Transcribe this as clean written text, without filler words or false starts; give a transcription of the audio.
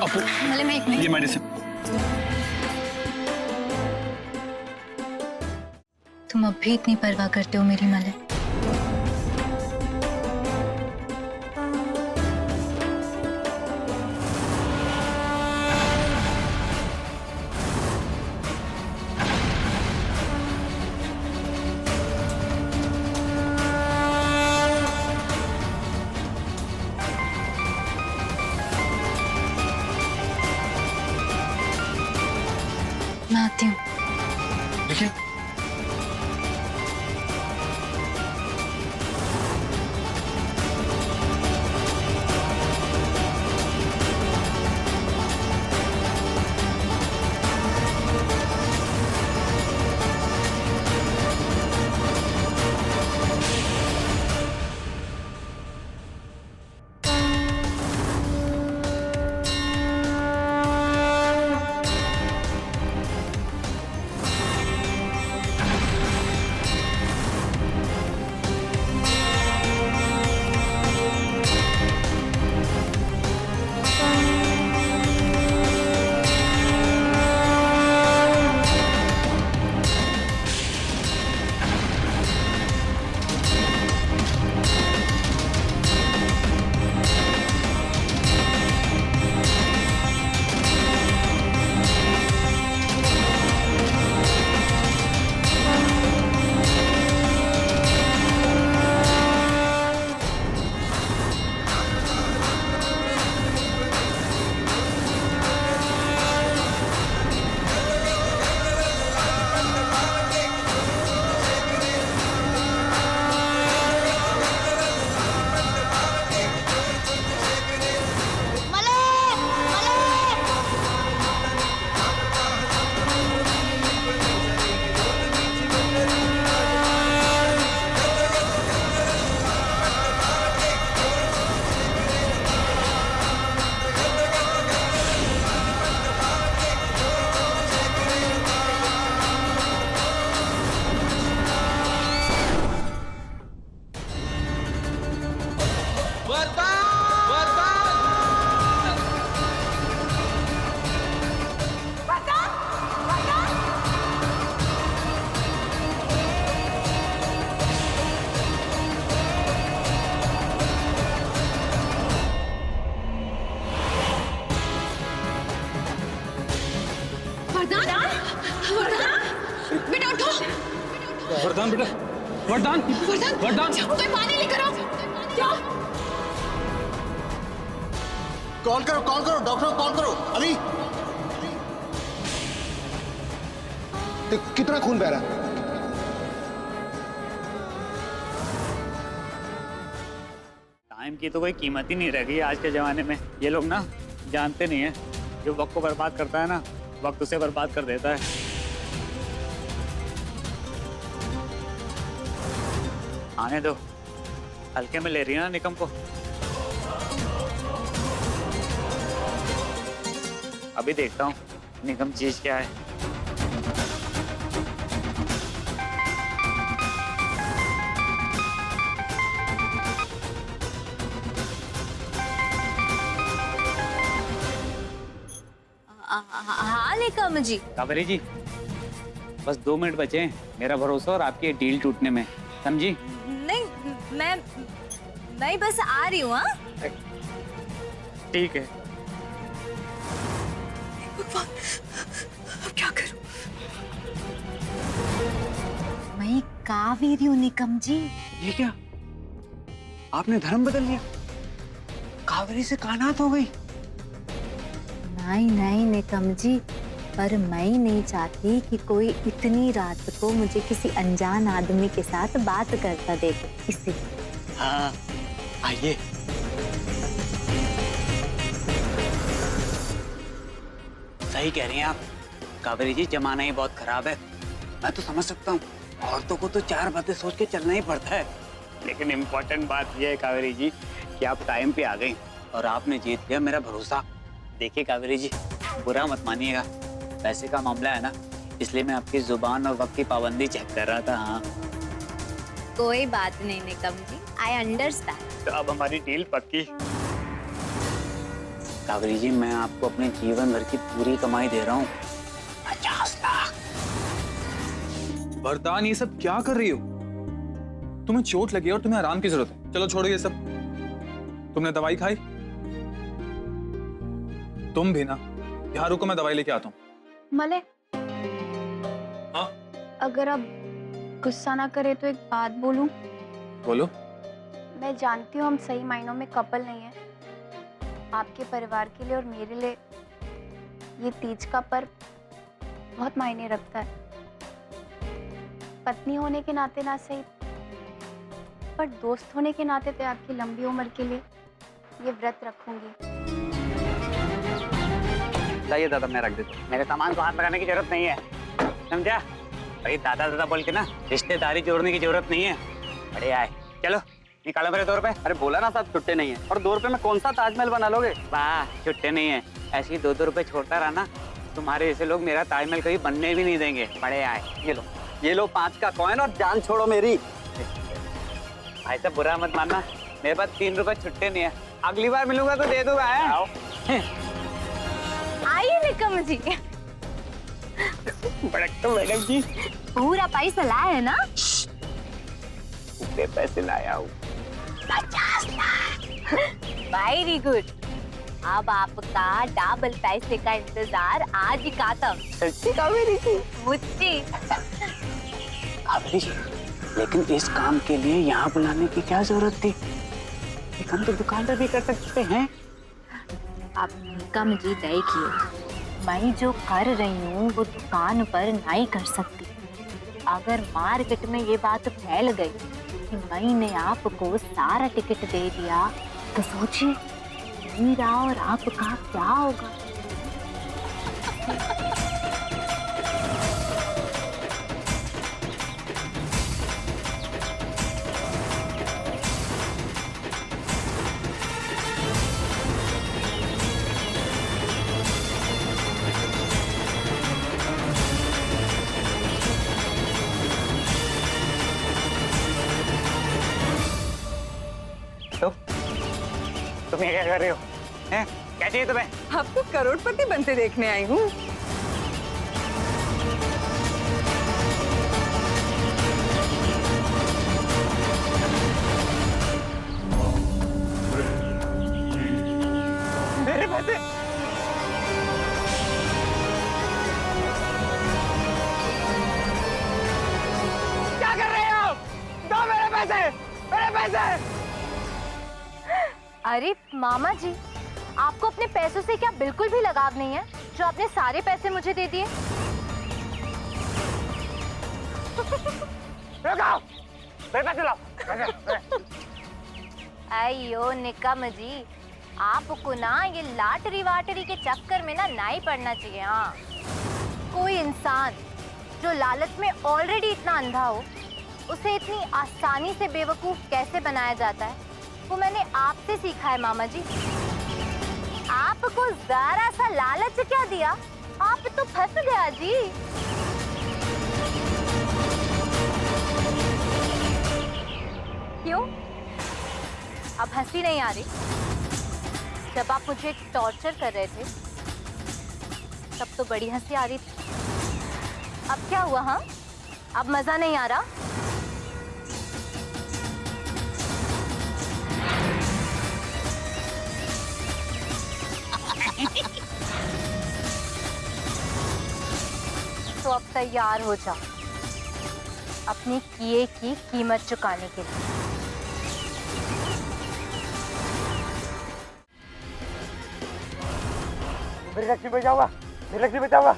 आपको मले मैं एक मिनट। ये मेडिसिन। तुम अब भी इतनी परवाह करते हो मेरी मले? मैं आती हूँ। देखिए बेटा उठो। वरदान बेटा, वरदान वरदान कोई पानी लेकर आओ। क्या? कॉल करो डॉक्टर को कॉल करो अभी। कितना खून बह रहा है? टाइम की तो कोई कीमत ही नहीं रह गई आज के जमाने में। ये लोग ना जानते नहीं है, जो वक्त को बर्बाद करता है ना, वक्त उसे बर्बाद कर देता है। आने दो, हल्के में ले रही है ना निकम को। अभी देखता हूँ निकम चीज क्या है। हाँ निकम जी। कावेरी जी, बस 2 मिनट बचे हैं मेरा भरोसा और आपकी डील टूटने में, समझी? नहीं मैं बस आ रही हूँ। हाँ ठीक है। भगवान, अब क्या करूं? मैं कावेरी हूँ निकम जी। ये क्या, आपने धर्म बदल लिया? कावेरी से कानात हो गई? नहीं निकम जी, पर मैं नहीं चाहती कि कोई इतनी रात को मुझे किसी अनजान आदमी के साथ बात करता देखे, इसलिए। हाँ आइए। सही कह रही हैं आप कावेरी जी, जमाना ही बहुत खराब है। मैं तो समझ सकता हूँ, औरतों को तो 4 बातें सोच के चलना ही पड़ता है, लेकिन इम्पोर्टेंट बात यह है कावेरी जी कि आप टाइम पे आ गई और आपने जीत लिया मेरा भरोसा। देखिए कावेरी जी, बुरा मत मानिएगा, पैसे का मामला है ना, इसलिए मैं आपकी जुबान और वक्त की पाबंदी चेक कर रहा था। हाँ कोई बात नहीं निकम जी, आई अंडरस्टैंड। तो अब हमारी डील पक्की। कावेरी जी, मैं आपको अपने जीवन भर की पूरी कमाई दे रहा हूँ, 50 लाख। वरदान, ये सब क्या कर रही हो? तुम्हें चोट लगी है और तुम्हें आराम की जरूरत है। चलो छोड़ो ये सब। तुमने दवाई खाई? तुम भी ना। यहाँ रुको, मैं दवाई लेके आता हूँ। मले, हाँ? अगर आप गुस्सा ना करे तो एक बात बोलूं? बोलो। मैं जानती हूँ हम सही मायनों में कपल नहीं है। आपके परिवार के लिए और मेरे लिए ये तीज का पर्व बहुत मायने रखता है। पत्नी होने के नाते ना सही, पर दोस्त होने के नाते तो आपकी लंबी उम्र के लिए ये व्रत रखूंगी। लाइए दादा, मैं रख देता हूँ। मेरे सामान को हाथ लगाने की जरूरत नहीं है, समझा? भाई दादा दादा बोल के ना रिश्तेदारी जोड़ने की जरूरत नहीं है। बड़े आए, चलो निकालो मेरे 2 रुपए। अरे बोला ना साहब, छुट्टे नहीं है। और 2 रुपए में कौन सा ताजमहल बना लोगे? वाह, छुट्टे नहीं है। ऐसे ही 2-2 रुपए छोड़ता रहा ना, तुम्हारे जैसे लोग मेरा ताजमहल कभी बनने भी नहीं देंगे। बड़े आए, ये लो 5 का कॉइन और जान छोड़ो मेरी। भाई साहब बुरा मत मानना, मेरे पास 3 रुपए छुट्टे नहीं है। अगली बार मिलूंगा तो दे दूंगा। आओ। आइए निकम जी। बड़कतो मैडम जी, पूरा पैसा लाया है ना? पूरे पैसे लाया हूँ, 50 लाख। Very good. अब आपका डबल पैसे का इंतजार आज ही खत्म। सच्ची कावेरी जी? मुझे कावेरी जी, लेकिन इस काम के लिए यहाँ बुलाने की क्या जरूरत थी? एक हम तो दुकान पर भी कर सकते हैं। आप निकम जी देखिए, मैं जो कर रही हूँ वो दुकान पर नहीं कर सकती। अगर मार्केट में ये बात फैल गई कि मैंने आपको सारा टिकट दे दिया तो सोचिए मेरा और आपका क्या होगा। तो तुम ये क्या कर रहे हो? हैं? क्या चाहिए तुम्हें? आपको करोड़पति बनते देखने आई हूँ। मेरे पैसे! क्या कर रहे हो? दो मेरे पैसे! मेरे पैसे! अरे मामा जी, आपको अपने पैसों से क्या बिल्कुल भी लगाव नहीं है जो आपने सारे पैसे मुझे दे दिए? रुको! मेरे पैसे लाओ! अयो निकम जी, आपको ना ये लाटरी वाटरी के चक्कर में ना नहीं पड़ना चाहिए। हाँ, कोई इंसान जो लालच में ऑलरेडी इतना अंधा हो, उसे इतनी आसानी से बेवकूफ कैसे बनाया जाता है, वो मैंने आपसे सीखा है मामा जी। आपको जरा सा लालच क्या दिया, आप तो फंस गया जी। क्यों? अब हंसी नहीं आ रही? जब आप मुझे टॉर्चर कर रहे थे तब तो बड़ी हंसी आ रही थी। अब क्या हुआ? हाँ, अब मजा नहीं आ रहा? तो अब तैयार हो जाओ अपने किए की कीमत चुकाने के लिए। मेरी टैक्सी बचाओगा, मेरी टैक्सी बचाओगा।